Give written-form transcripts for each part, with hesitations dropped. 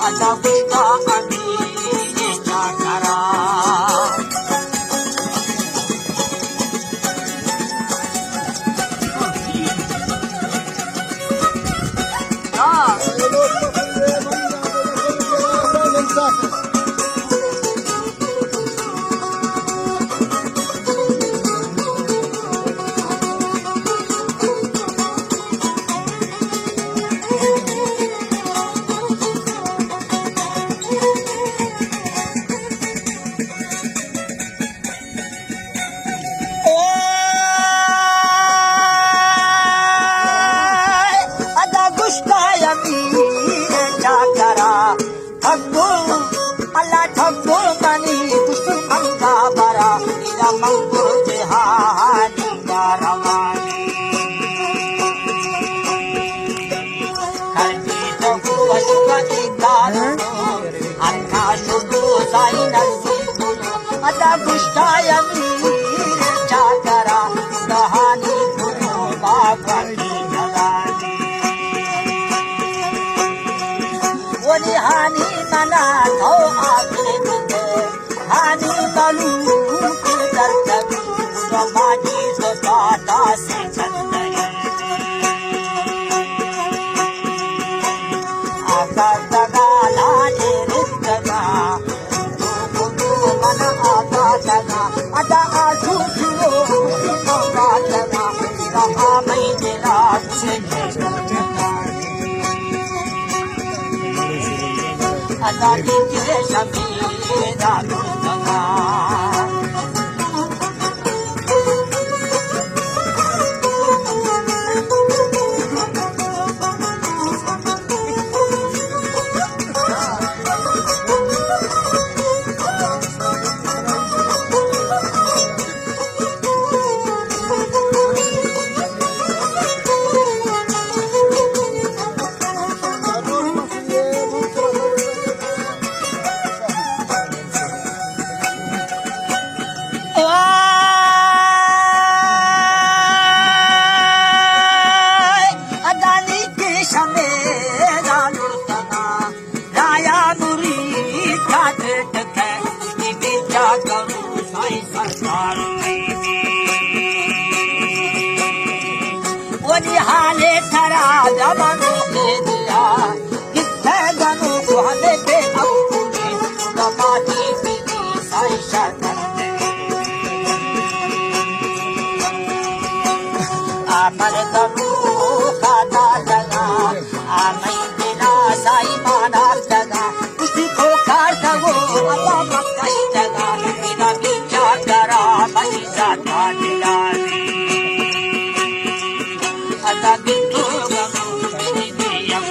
आता पुष्पा अमीच्या करा Allah thakko mani pushtu anga bara ila mango jehani garamani kalbi to washka ikaro anna shudu zaina sikulu ada gushtaya mir chakara kahani guru babaki nagani wani hani mana tho aapne dite hani malu ke dar tabi samaji so tata se chal rahe aaka daga laje rizqa tu mana aaka daga ada aaju chilo moga daga raha mai tera se ada dikhe shamira durga हाले थरा जमानो के दिया किथे गनु सुहाने पे अपुनी समाधि पीनी साई शरण आमन तनु खाता जगा आमई बिना साई माना जगा उसी को खाता वो अल्लाह मक्काई जगा बिना बिचा करा मई जाता दिलानी ada gitu kamu ini yang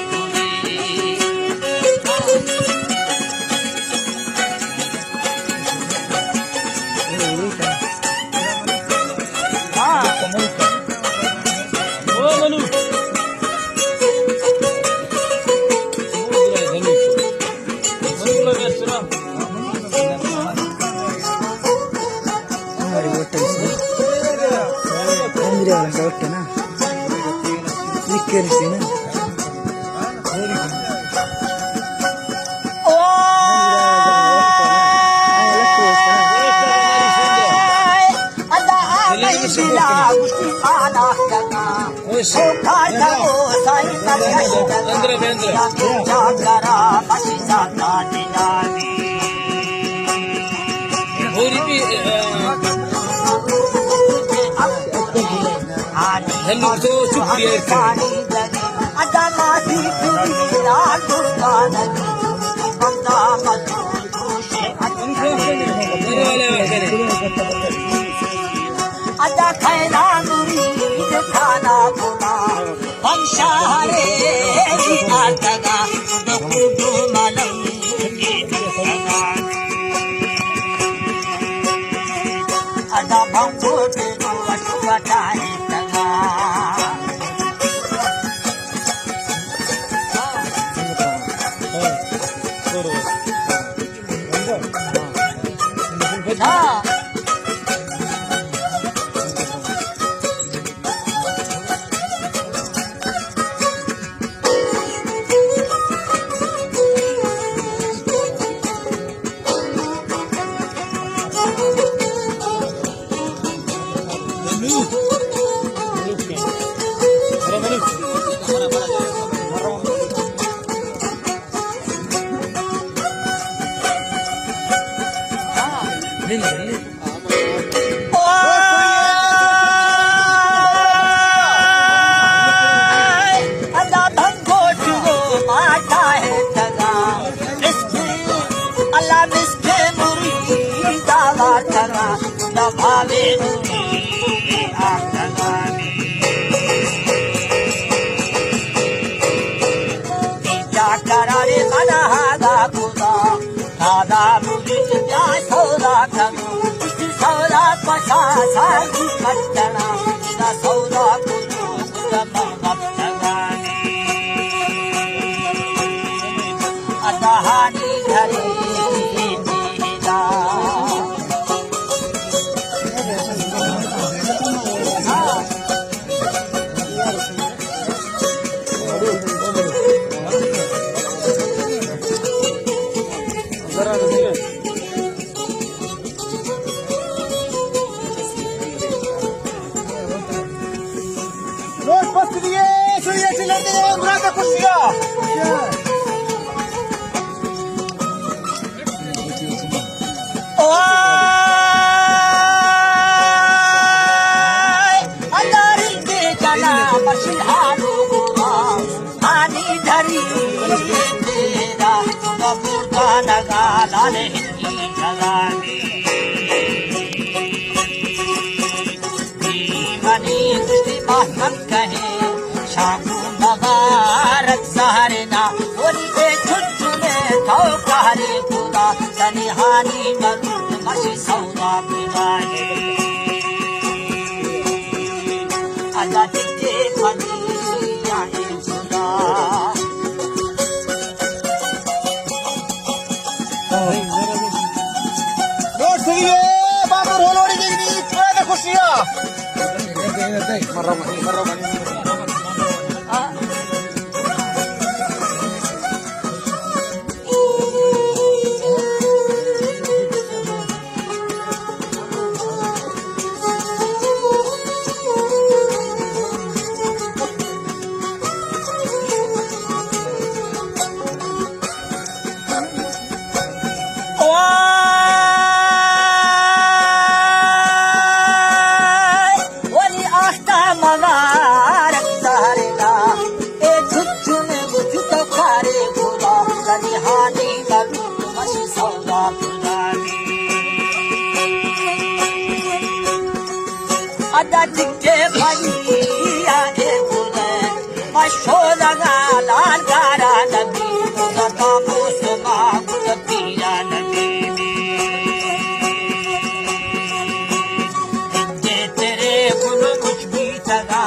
ada khayla murid khana bula vanshare ataga dudu malam ada bangku tu wata taga अदा भंगो जुगो माता है तगा इसके अल्लाह मिसके मुरी दावा तगा दबावे मुरी आतगा नीचा करारे मना हादा खुदा हादा मुरी क्या सौदा तगा सौदा पसा सागी कटना इदा सौदा कुनो कुदा मगतगानी अदहानी धरे नीला शाकू मगारत सहरना बोली छुट्टुने थो कहरे खुदा सनिहानी मरुद मशी सौदा बिगाने अदा तिके फनी यानी खुदा रोड से ये बाबू रोलोड़ी देखनी थोड़ा खुशियां मर्रा अदा जिके भैया ए गुले मशोरा लाल गारा नबी सदा मुसमा गुल पिया नबी जिके तेरे गुल कुछ भी तगा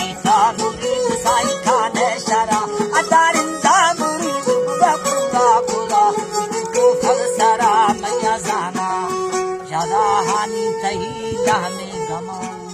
ऐसा मुरीद साई खाने शरा अदारिंदा मुरीद बुदा बुदा बुदा को फलसरा मैया जाना ज्यादा हानि तही में गमा